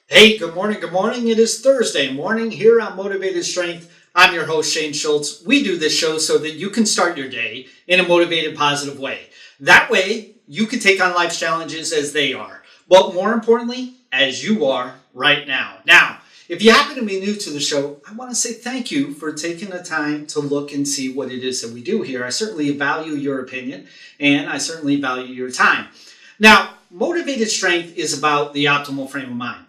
Hey, good morning. Good morning. It is Thursday morning here on Motivated Strength. I'm your host, Shane Schulz. We do this show so that you can start your day in a motivated, positive way. That way, you can take on life's challenges as they are, but more importantly, as you are right now. Now, if you happen to be new to the show, I want to say thank you for taking the time to look and see what it is that we do here. I certainly value your opinion, and I certainly value your time. Now, Motivated Strength is about the optimal frame of mind.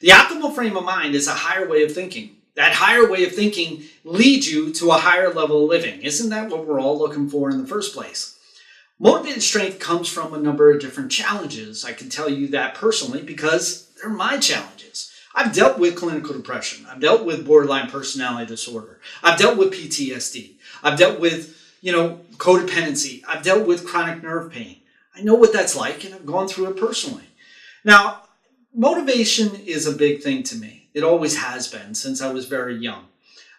The optimal frame of mind is a higher way of thinking. That higher way of thinking leads you to a higher level of living. Isn't that what we're all looking for in the first place? Motivated strength comes from a number of different challenges. I can tell you that personally because they're my challenges. I've dealt with clinical depression. I've dealt with borderline personality disorder. I've dealt with PTSD. I've dealt with, codependency. I've dealt with chronic nerve pain. I know what that's like, and I've gone through it personally. Now, motivation is a big thing to me. It always has been since I was very young.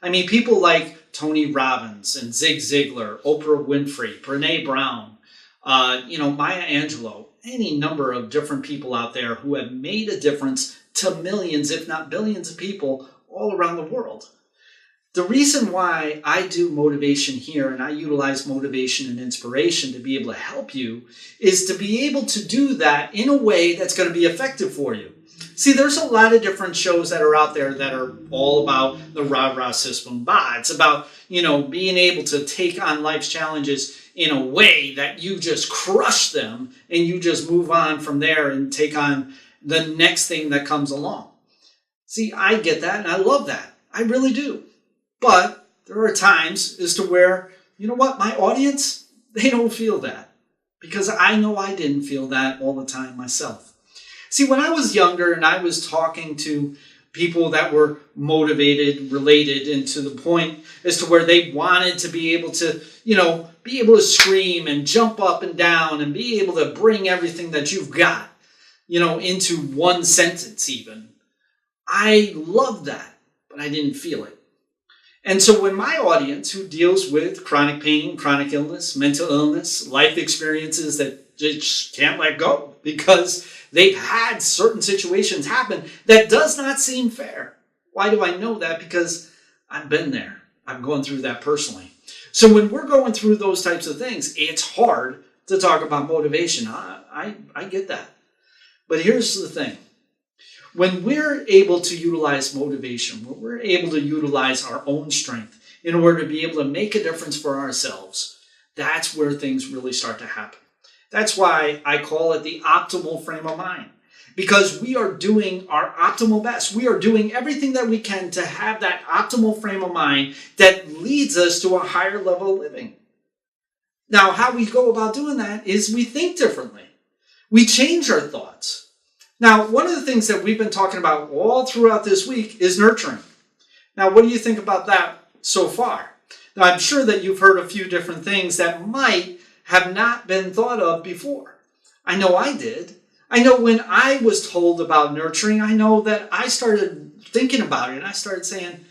I mean, people like Tony Robbins and Zig Ziglar, Oprah Winfrey, Brene Brown, Maya Angelou, any number of different people out there who have made a difference to millions, if not billions of people all around the world. The reason why I do motivation here and I utilize motivation and inspiration to be able to help you is to be able to do that in a way that's going to be effective for you. See, there's a lot of different shows that are out there that are all about the rah-rah system. It's about, being able to take on life's challenges in a way that you just crush them and you just move on from there and take on the next thing that comes along. See, I get that and I love that. I really do. But there are times as to where, my audience, they don't feel that. Because I know I didn't feel that all the time myself. See, when I was younger and I was talking to people that were motivated, related, and to the point as to where they wanted to be able to, be able to scream and jump up and down and be able to bring everything that you've got, into one sentence even. I loved that, but I didn't feel it. And so when my audience, who deals with chronic pain, chronic illness, mental illness, life experiences that just can't let go because they've had certain situations happen that does not seem fair. Why do I know that? Because I've been there. I'm going through that personally. So when we're going through those types of things, it's hard to talk about motivation. I get that. But here's the thing. When we're able to utilize motivation, when we're able to utilize our own strength in order to be able to make a difference for ourselves, that's where things really start to happen. That's why I call it the optimal frame of mind, because we are doing our optimal best. We are doing everything that we can to have that optimal frame of mind that leads us to a higher level of living. Now, how we go about doing that is we think differently. We change our thoughts. Now, one of the things that we've been talking about all throughout this week is nurturing. Now, what do you think about that so far? Now, I'm sure that you've heard a few different things that might have not been thought of before. I know I did. I know when I was told about nurturing, I know that I started thinking about it and I started saying,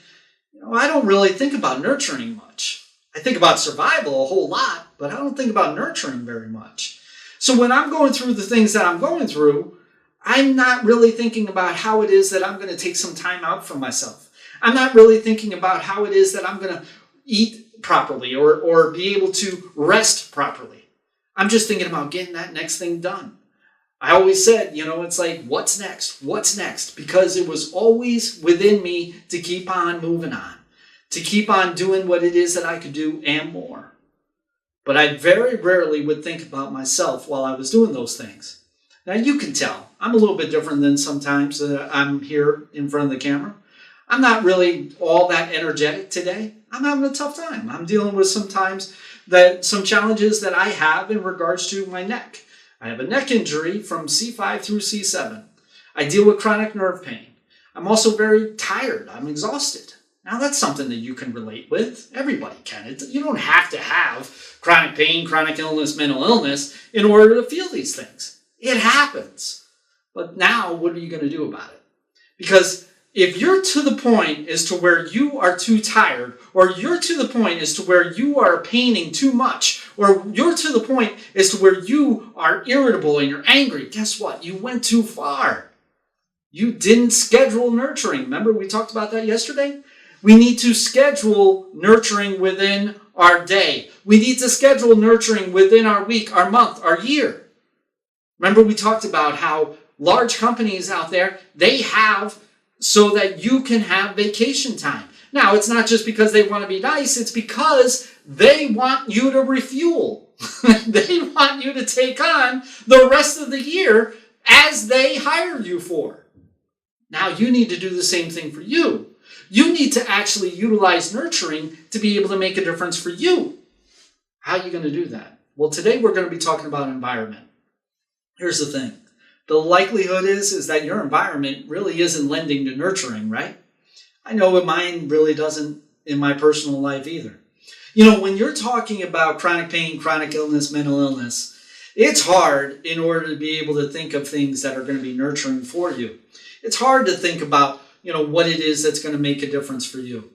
I don't really think about nurturing much. I think about survival a whole lot, but I don't think about nurturing very much. So when I'm going through the things that I'm going through, I'm not really thinking about how it is that I'm going to take some time out for myself. I'm not really thinking about how it is that I'm going to eat properly or be able to rest properly. I'm just thinking about getting that next thing done. I always said, it's like, what's next? What's next? Because it was always within me to keep on moving on, to keep on doing what it is that I could do and more. But I very rarely would think about myself while I was doing those things. Now, you can tell I'm a little bit different than sometimes I'm here in front of the camera. I'm not really all that energetic today. I'm having a tough time. I'm dealing with some challenges that I have in regards to my neck. I have a neck injury from C5 through C7. I deal with chronic nerve pain. I'm also very tired. I'm exhausted. Now, that's something that you can relate with. Everybody can. You don't have to have chronic pain, chronic illness, mental illness in order to feel these things. It happens. But now, what are you going to do about it? Because if you're to the point as to where you are too tired, or you're to the point as to where you are paining too much, or you're to the point as to where you are irritable and you're angry, guess what? You went too far. You didn't schedule nurturing. Remember we talked about that yesterday? We need to schedule nurturing within our day. We need to schedule nurturing within our week, our month, our year. Remember we talked about how large companies out there, they have so that you can have vacation time. Now, it's not just because they want to be nice, it's because they want you to refuel. They want you to take on the rest of the year as they hired you for. Now, you need to do the same thing for you. You need to actually utilize nurturing to be able to make a difference for you. How are you going to do that? Well, today we're going to be talking about environment. Here's the thing. The likelihood is that your environment really isn't lending to nurturing, right? I know mine really doesn't in my personal life either. You know, when you're talking about chronic pain, chronic illness, mental illness, it's hard in order to be able to think of things that are going to be nurturing for you. It's hard to think about, what it is that's going to make a difference for you.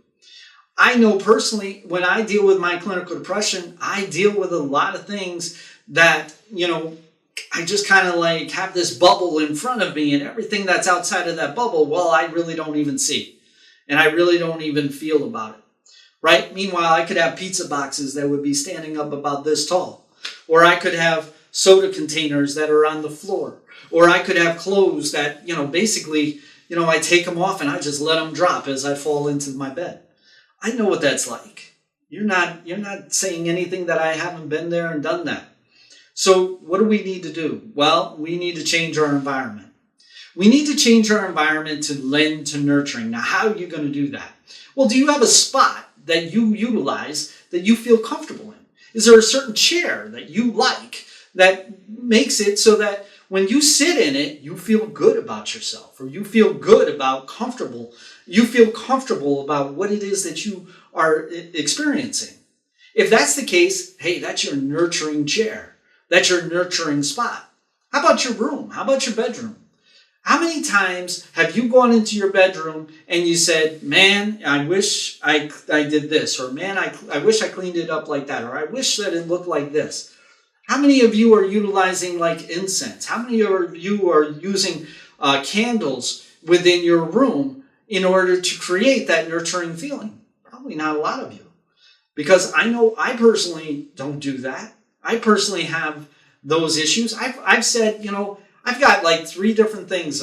I know personally, when I deal with my clinical depression, I deal with a lot of things that, I just kind of like have this bubble in front of me, and everything that's outside of that bubble, well, I really don't even see. And I really don't even feel about it, right? Meanwhile, I could have pizza boxes that would be standing up about this tall. Or I could have soda containers that are on the floor. Or I could have clothes that, basically, I take them off and I just let them drop as I fall into my bed. I know what that's like. You're not saying anything that I haven't been there and done that. So what do we need to do? Well, we need to change our environment. We need to change our environment to lend to nurturing. Now, how are you going to do that? Well, do you have a spot that you utilize that you feel comfortable in? Is there a certain chair that you like that makes it so that when you sit in it, you feel good about yourself, or you feel good about comfortable. You feel comfortable about what it is that you are experiencing. If that's the case, hey, that's your nurturing chair. That's your nurturing spot. How about your room? How about your bedroom? How many times have you gone into your bedroom and you said, man, I wish I did this, or man, I wish I cleaned it up like that, or I wish that it looked like this? How many of you are utilizing like incense? How many of you are using candles within your room in order to create that nurturing feeling? Probably not a lot of you. Because I know I personally don't do that. I personally have those issues. I've said, I've got like 3 different things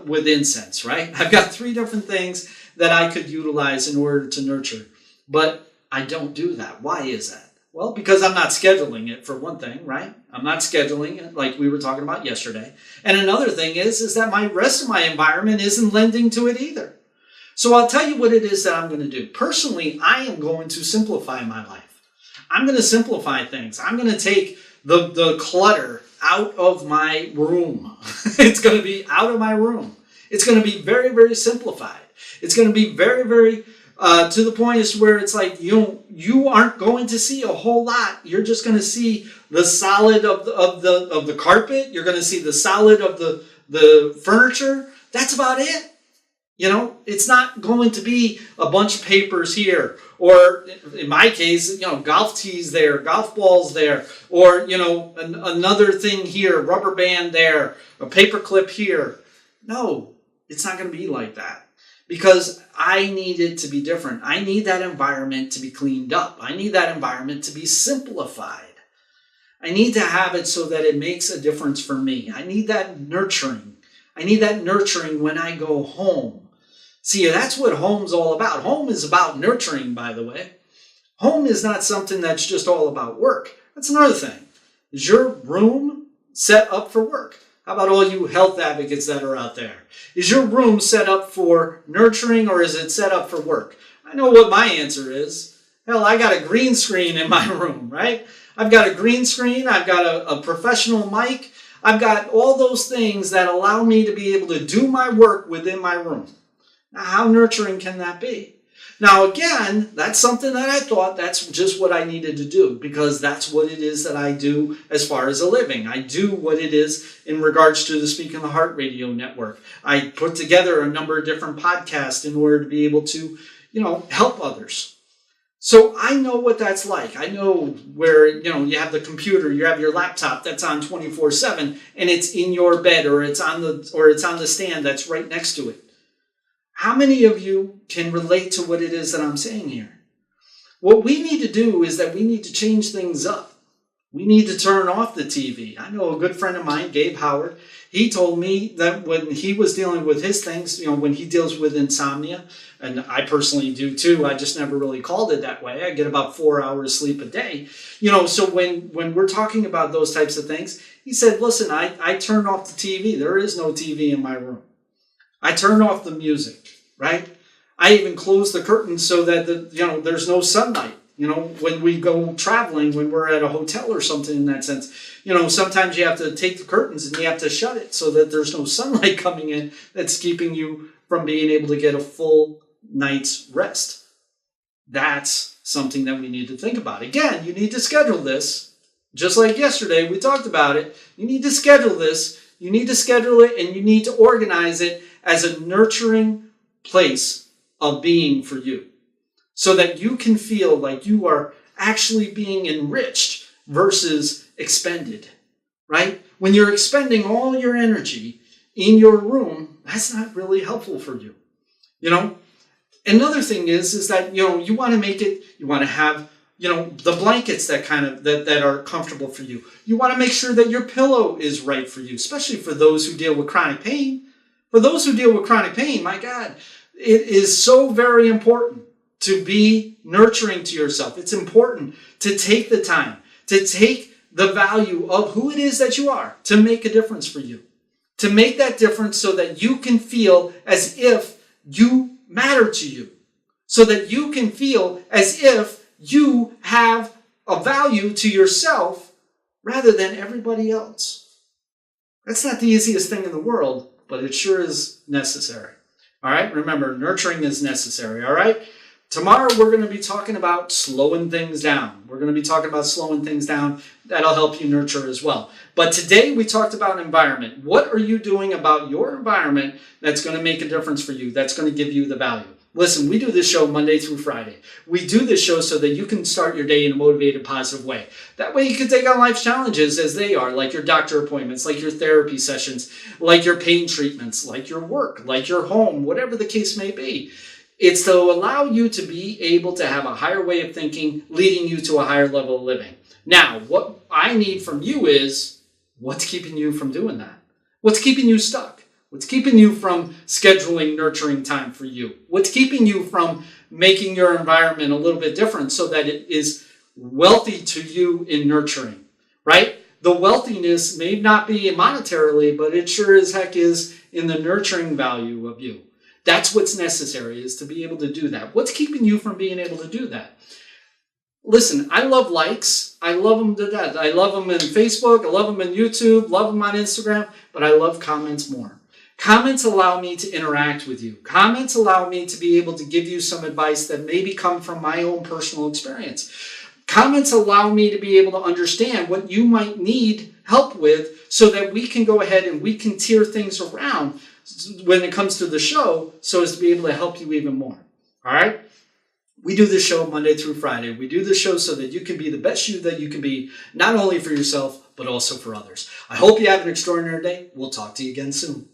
with incense, right? I've got 3 different things that I could utilize in order to nurture. But I don't do that. Why is that? Well, because I'm not scheduling it, for one thing, right? I'm not scheduling it like we were talking about yesterday. And another thing is that my rest of my environment isn't lending to it either. So I'll tell you what it is that I'm going to do. Personally, I am going to simplify my life. I'm going to simplify things. I'm going to take the clutter out of my room. It's going to be out of my room. It's going to be very, very simplified. It's going to be very, very to the point is where it's like you aren't going to see a whole lot. You're just going to see the solid of the carpet. You're going to see the solid of the furniture. That's about it. It's not going to be a bunch of papers here, or in my case, golf tees there, golf balls there, or another thing here, rubber band there, a paper clip here. No, it's not going to be like that. Because I need it to be different. I need that environment to be cleaned up. I need that environment to be simplified. I need to have it so that it makes a difference for me. I need that nurturing. I need that nurturing when I go home. See, that's what home's all about. Home is about nurturing, by the way. Home is not something that's just all about work. That's another thing. Is your room set up for work? How about all you health advocates that are out there? Is your room set up for nurturing, or is it set up for work? I know what my answer is. Hell, I got a green screen in my room, right? I've got a green screen. I've got a professional mic. I've got all those things that allow me to be able to do my work within my room. Now, how nurturing can that be? Now, again, that's something that I thought that's just what I needed to do, because that's what it is that I do as far as a living. I do what it is in regards to the Speaking the Heart radio network. I put together a number of different podcasts in order to be able to, help others. So I know what that's like. I know where, you have the computer, you have your laptop that's on 24/7 and it's in your bed or it's on the stand that's right next to it. How many of you can relate to what it is that I'm saying here? What we need to do is that we need to change things up. We need to turn off the TV. I know a good friend of mine, Gabe Howard, he told me that when he was dealing with his things, when he deals with insomnia, and I personally do too, I just never really called it that way. I get about 4 hours sleep a day. So when we're talking about those types of things, he said, listen, I turned off the TV. There is no TV in my room. I turned off the music, right? I even closed the curtains so that there's no sunlight. When we go traveling, when we're at a hotel or something in that sense, sometimes you have to take the curtains and you have to shut it so that there's no sunlight coming in that's keeping you from being able to get a full night's rest. That's something that we need to think about. Again, you need to schedule this. Just like yesterday, we talked about it. You need to schedule this. You need to schedule it and you need to organize it as a nurturing place of being for you, so that you can feel like you are actually being enriched versus expended, right? When you're expending all your energy in your room, that's not really helpful for you. Another thing is that, you want to make it, you want to have, the blankets that are comfortable for you. You want to make sure that your pillow is right for you, especially for those who deal with chronic pain. For those who deal with chronic pain, my God, it is so very important to be nurturing to yourself. It's important to take the time, to take the value of who it is that you are, to make a difference for you, to make that difference so that you can feel as if you matter to you, so that you can feel as if you have a value to yourself rather than everybody else. That's not the easiest thing in the world, but it sure is necessary. All right, remember, nurturing is necessary, all right? Tomorrow, we're going to be talking about slowing things down. We're going to be talking about slowing things down. That'll help you nurture as well. But today, we talked about environment. What are you doing about your environment that's going to make a difference for you, that's going to give you the value? Listen, we do this show Monday through Friday. We do this show so that you can start your day in a motivated, positive way. That way you can take on life's challenges as they are, like your doctor appointments, like your therapy sessions, like your pain treatments, like your work, like your home, whatever the case may be. It's to allow you to be able to have a higher way of thinking, leading you to a higher level of living. Now, what I need from you is, what's keeping you from doing that? What's keeping you stuck? What's keeping you from scheduling nurturing time for you? What's keeping you from making your environment a little bit different so that it is wealthy to you in nurturing, right? The wealthiness may not be monetarily, but it sure as heck is in the nurturing value of you. That's what's necessary, is to be able to do that. What's keeping you from being able to do that? Listen, I love likes. I love them to death. I love them in Facebook. I love them in YouTube. Love them on Instagram. But I love comments more. Comments allow me to interact with you. Comments allow me to be able to give you some advice that maybe come from my own personal experience. Comments allow me to be able to understand what you might need help with so that we can go ahead and we can tier things around when it comes to the show so as to be able to help you even more. All right? We do this show Monday through Friday. We do this show so that you can be the best you that you can be, not only for yourself, but also for others. I hope you have an extraordinary day. We'll talk to you again soon.